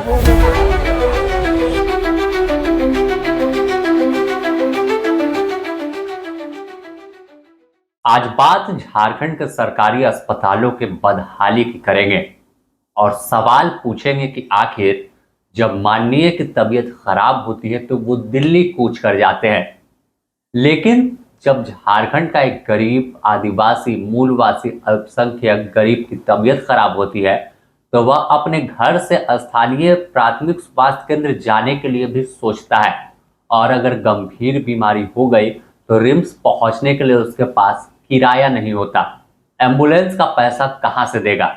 आज बात झारखंड के सरकारी अस्पतालों के बदहाली की करेंगे और सवाल पूछेंगे कि आखिर जब माननीय की तबीयत खराब होती है तो वो दिल्ली कूच कर जाते हैं, लेकिन जब झारखंड का एक गरीब आदिवासी मूलवासी अल्पसंख्यक गरीब की तबीयत खराब होती है तो वह अपने घर से स्थानीय प्राथमिक स्वास्थ्य केंद्र जाने के लिए भी सोचता है। और अगर गंभीर बीमारी हो गई तो रिम्स पहुंचने के लिए उसके पास किराया नहीं होता, एम्बुलेंस का पैसा कहां से देगा।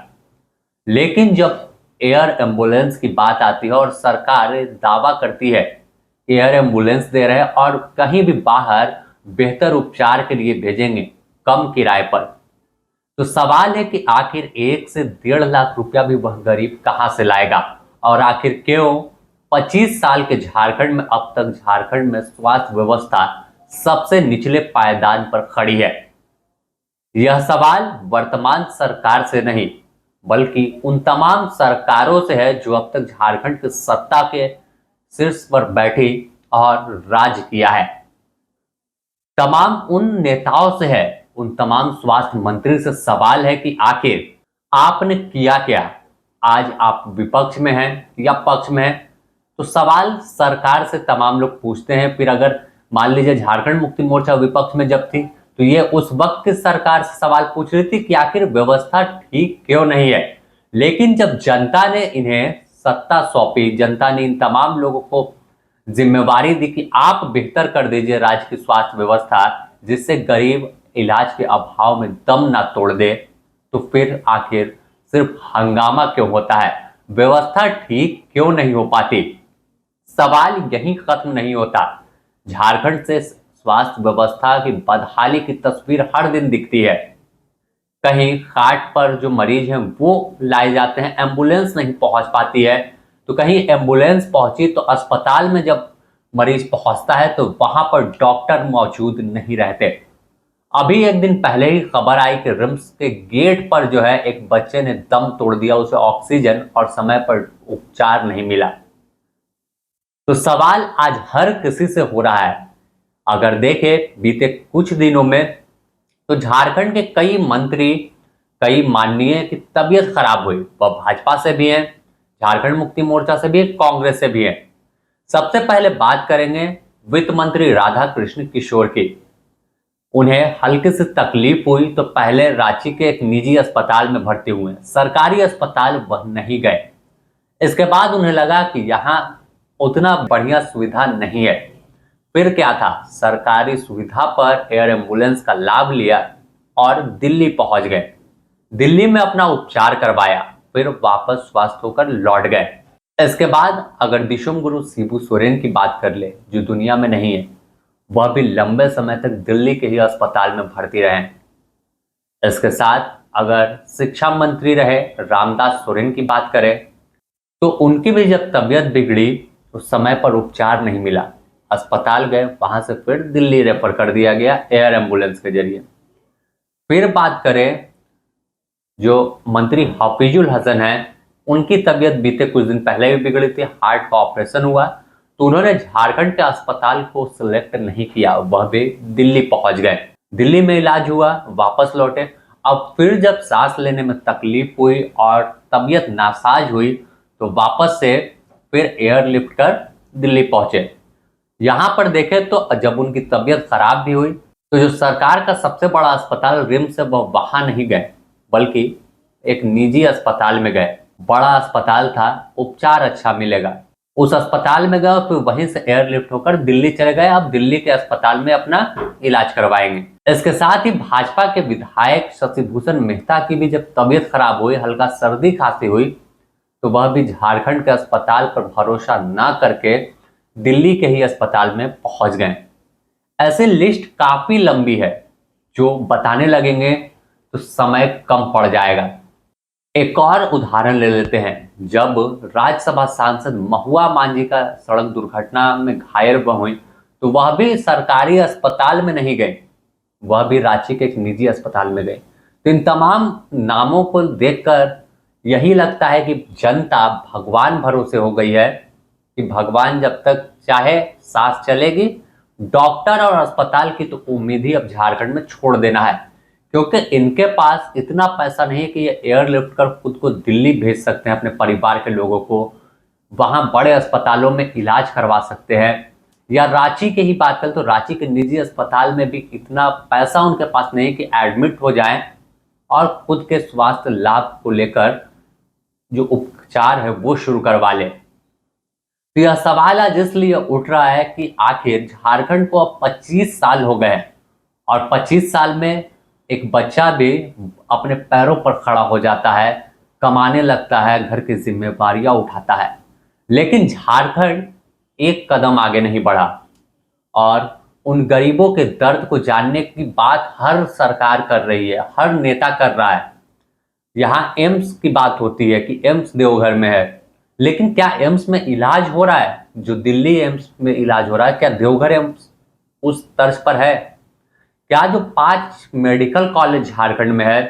लेकिन जब एयर एम्बुलेंस की बात आती है और सरकार दावा करती है कि एयर एम्बुलेंस दे रहे हैं और कहीं भी बाहर बेहतर उपचार के लिए भेजेंगे कम किराए पर, तो सवाल है कि आखिर 1 से 1.5 लाख रुपया भी वह गरीब कहां से लाएगा। और आखिर क्यों 25 साल के झारखंड में अब तक झारखंड में स्वास्थ्य व्यवस्था सबसे निचले पायदान पर खड़ी है। यह सवाल वर्तमान सरकार से नहीं बल्कि उन तमाम सरकारों से है जो अब तक झारखंड की सत्ता के शीर्ष पर बैठी और राज किया है। तमाम उन नेताओं से है, उन तमाम स्वास्थ्य मंत्री से सवाल है कि आखिर आपने किया क्या। आज आप विपक्ष में हैं या पक्ष में हैं, तो सवाल सरकार से तमाम लोग पूछते हैं। फिर अगर मान लीजिए झारखंड मुक्ति मोर्चा विपक्ष में जब थी तो ये उस वक्त की सरकार से सवाल पूछ रही थी कि आखिर व्यवस्था ठीक क्यों नहीं है। लेकिन जब जनता ने इन्हें सत्ता सौंपी, जनता ने इन तमाम लोगों को जिम्मेवारी दी कि आप बेहतर कर दीजिए राज्य की स्वास्थ्य व्यवस्था जिससे गरीब इलाज के अभाव में दम ना तोड़ दे, तो फिर आखिर सिर्फ हंगामा क्यों होता है, व्यवस्था ठीक क्यों नहीं हो पाती। सवाल यहीं खत्म नहीं होता। झारखंड से स्वास्थ्य व्यवस्था की बदहाली की तस्वीर हर दिन दिखती है। कहीं खाट पर जो मरीज हैं वो लाए जाते हैं, एम्बुलेंस नहीं पहुंच पाती है, तो कहीं एम्बुलेंस पहुंची तो अस्पताल में जब मरीज पहुंचता है तो वहां पर डॉक्टर मौजूद नहीं रहते। अभी एक दिन पहले ही खबर आई कि रिम्स के गेट पर जो है एक बच्चे ने दम तोड़ दिया, उसे ऑक्सीजन और समय पर उपचार नहीं मिला। तो सवाल आज हर किसी से हो रहा है। अगर देखें बीते कुछ दिनों में तो झारखंड के कई मंत्री, कई माननीय की तबीयत खराब हुई, वह भाजपा से भी हैं, झारखंड मुक्ति मोर्चा से भी है, कांग्रेस से भी है। सबसे पहले बात करेंगे वित्त मंत्री राधा कृष्ण किशोर की। उन्हें हल्की सी तकलीफ हुई तो पहले रांची के एक निजी अस्पताल में भर्ती हुए, सरकारी अस्पताल वह नहीं गए। इसके बाद उन्हें लगा कि यहाँ उतना बढ़िया सुविधा नहीं है। फिर क्या था, सरकारी सुविधा पर एयर एम्बुलेंस का लाभ लिया और दिल्ली पहुंच गए। दिल्ली में अपना उपचार करवाया, फिर वापस स्वस्थ होकर लौट गए। इसके बाद अगर दिशुम गुरु शिबू सोरेन की बात कर ले जो दुनिया में नहीं है, वह भी लंबे समय तक दिल्ली के ही अस्पताल में भर्ती रहे। इसके साथ अगर शिक्षा मंत्री रहे रामदास सोरेन की बात करें तो उनकी भी जब तबीयत बिगड़ी तो समय पर उपचार नहीं मिला, अस्पताल गए, वहां से फिर दिल्ली रेफर कर दिया गया एयर एम्बुलेंस के जरिए। फिर बात करें जो मंत्री हफीजुल हसन हैं, उनकी तबीयत बीते कुछ दिन पहले भी बिगड़ी थी, हार्ट का ऑपरेशन हुआ तो उन्होंने झारखंड के अस्पताल को सिलेक्ट नहीं किया, वह भी दिल्ली पहुंच गए। दिल्ली में इलाज हुआ, वापस लौटे। अब फिर जब सांस लेने में तकलीफ हुई और तबीयत नासाज हुई तो वापस से फिर एयरलिफ्ट कर दिल्ली पहुंचे। यहां पर देखें तो जब उनकी तबीयत खराब भी हुई तो जो सरकार का सबसे बड़ा अस्पताल रिम्स है वह वहां नहीं गए बल्कि एक निजी अस्पताल में गए। बड़ा अस्पताल था, उपचार अच्छा मिलेगा, उस अस्पताल में गए, फिर वहीं से एयरलिफ्ट होकर दिल्ली चले गए। अब दिल्ली के अस्पताल में अपना इलाज करवाएंगे। इसके साथ ही भाजपा के विधायक शशिभूषण मेहता की भी जब तबीयत खराब हुई, हल्का सर्दी खांसी हुई, तो वह भी झारखंड के अस्पताल पर भरोसा ना करके दिल्ली के ही अस्पताल में पहुंच गए। ऐसी लिस्ट काफी लंबी है, जो बताने लगेंगे तो समय कम पड़ जाएगा। एक और उदाहरण ले लेते हैं। जब राज्यसभा सांसद महुआ मांझी का सड़क दुर्घटना में घायल हुई तो वह भी सरकारी अस्पताल में नहीं गए, वह भी रांची के एक निजी अस्पताल में गए। तो इन तमाम नामों को देखकर यही लगता है कि जनता भगवान भरोसे हो गई है कि भगवान जब तक चाहे सांस चलेगी। डॉक्टर और अस्पताल की तो उम्मीद ही अब झारखंड में छोड़ देना है, क्योंकि इनके पास इतना पैसा नहीं है कि ये एयरलिफ्ट कर खुद को दिल्ली भेज सकते हैं, अपने परिवार के लोगों को वहां बड़े अस्पतालों में इलाज करवा सकते हैं। या रांची की ही बात करें तो रांची के निजी अस्पताल में भी इतना पैसा उनके पास नहीं है कि एडमिट हो जाएं और खुद के स्वास्थ्य लाभ को लेकर जो उपचार है वो शुरू करवा ले। तो यह सवाल आज इसलिए उठ रहा है कि आखिर झारखंड को अब 25 साल हो गए हैं और 25 साल में एक बच्चा भी अपने पैरों पर खड़ा हो जाता है, कमाने लगता है, घर की जिम्मेवारियां उठाता है, लेकिन झारखंड एक कदम आगे नहीं बढ़ा। और उन गरीबों के दर्द को जानने की बात हर सरकार कर रही है, हर नेता कर रहा है। यहाँ एम्स की बात होती है कि एम्स देवघर में है, लेकिन क्या एम्स में इलाज हो रहा है? जो दिल्ली एम्स में इलाज हो रहा है, क्या देवघर एम्स उस तर्ज पर है? क्या जो 5 मेडिकल कॉलेज झारखंड में है,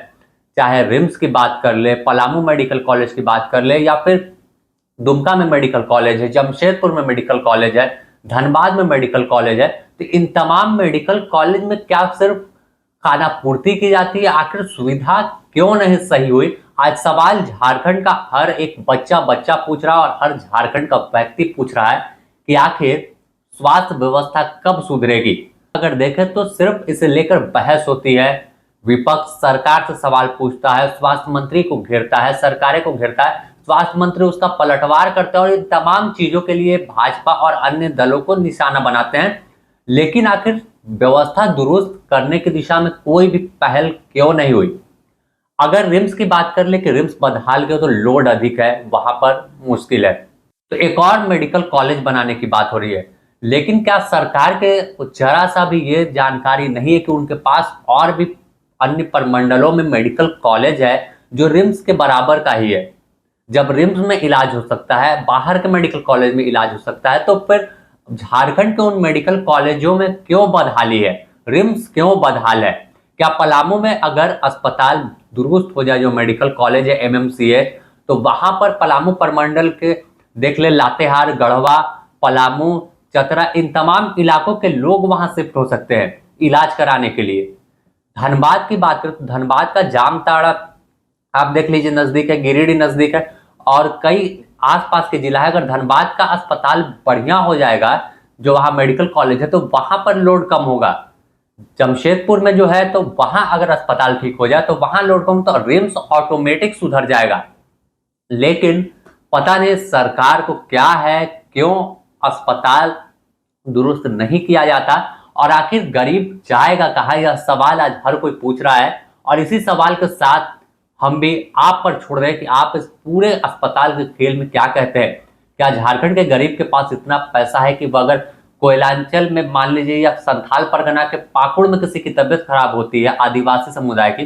चाहे रिम्स की बात कर ले, पलामू मेडिकल कॉलेज की बात कर ले, या फिर दुमका में मेडिकल कॉलेज है, जमशेदपुर में मेडिकल कॉलेज है, धनबाद में मेडिकल कॉलेज है, तो इन तमाम मेडिकल कॉलेज में क्या सिर्फ खाना पूर्ति की जाती है? आखिर सुविधा क्यों नहीं सही हुई? आज सवाल झारखंड का हर एक बच्चा पूछ रहा है और हर झारखंड का व्यक्ति पूछ रहा है कि आखिर स्वास्थ्य व्यवस्था कब सुधरेगी। अगर देखें तो सिर्फ इसे लेकर बहस होती है, विपक्ष सरकार से सवाल पूछता है, स्वास्थ्य मंत्री को घेरता है, सरकारें को घेरता है, स्वास्थ्य मंत्री उसका पलटवार करते हैं और इन तमाम चीजों के लिए भाजपा और अन्य दलों को निशाना बनाते हैं। लेकिन आखिर व्यवस्था दुरुस्त करने की दिशा में कोई भी पहल क्यों नहीं हुई? अगर रिम्स की बात कर ले कि रिम्स बदहाल के तो लोड अधिक है, वहां पर मुश्किल है, तो एक और मेडिकल कॉलेज बनाने की बात हो रही है, लेकिन क्या सरकार के जरा सा भी ये जानकारी नहीं है कि उनके पास और भी अन्य प्रमंडलों में मेडिकल कॉलेज है जो रिम्स के बराबर का ही है? जब रिम्स में इलाज हो सकता है, बाहर के मेडिकल कॉलेज में इलाज हो सकता है, तो फिर झारखंड के उन मेडिकल कॉलेजों में क्यों बदहाली है? रिम्स क्यों बदहाल है? क्या पलामू में अगर अस्पताल दुरुस्त हो जाए, जो मेडिकल कॉलेज है एमएमसीए, तो वहां पर पलामू प्रमंडल के देख ले, लातेहार, गढ़वा, पलामू, चतरा, इन तमाम इलाकों के लोग वहां शिफ्ट हो सकते हैं इलाज कराने के लिए। धनबाद की बात करें तो धनबाद का जामताड़ा आप देख लीजिए, नजदीक है, गिरिडीह नजदीक है और कई आसपास के जिला है। अगर धनबाद का अस्पताल बढ़िया हो जाएगा, जो वहां मेडिकल कॉलेज है, तो वहां पर लोड कम होगा। जमशेदपुर में जो है, तो वहां अगर अस्पताल ठीक हो जाए तो वहां लोड कम, तो रिम्स ऑटोमेटिक सुधर जाएगा। लेकिन पता नहीं सरकार को क्या है, क्यों अस्पताल दुरुस्त नहीं किया जाता और आखिर गरीब जाएगा कहाँ? यह सवाल आज हर कोई पूछ रहा है और इसी सवाल के साथ हम भी आप पर छोड़ रहे हैं कि आप इस पूरे अस्पताल के खेल में क्या कहते हैं। क्या झारखंड के गरीब के पास इतना पैसा है कि वो अगर कोयलांचल में मान लीजिए या संथाल परगना के पाकुड़ में किसी की तबीयत खराब होती है, आदिवासी समुदाय की,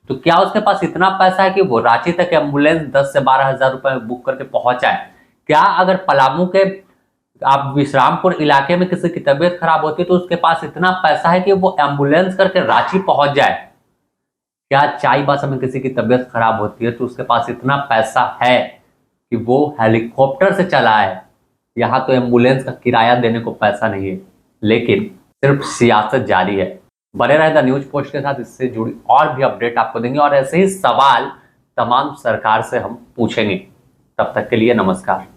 तो क्या उसके पास इतना पैसा है कि वो रांची तक एम्बुलेंस 10 से 12 हजार रुपए में बुक करके पहुंच जाए? क्या अगर पलामू के आप विश्रामपुर इलाके में किसी की तबीयत खराब होती है तो उसके पास इतना पैसा है कि वो एम्बुलेंस करके रांची पहुंच जाए? क्या चाईबासा में किसी की तबीयत खराब होती है तो उसके पास इतना पैसा है कि वो हेलीकॉप्टर से चला है? यहां तो एम्बुलेंस का किराया देने को पैसा नहीं है, लेकिन सिर्फ सियासत जारी है। बने रहे द न्यूज पोस्ट के साथ, इससे जुड़ी और भी अपडेट आपको देंगे और ऐसे ही सवाल तमाम सरकार से हम पूछेंगे। तब तक के लिए नमस्कार।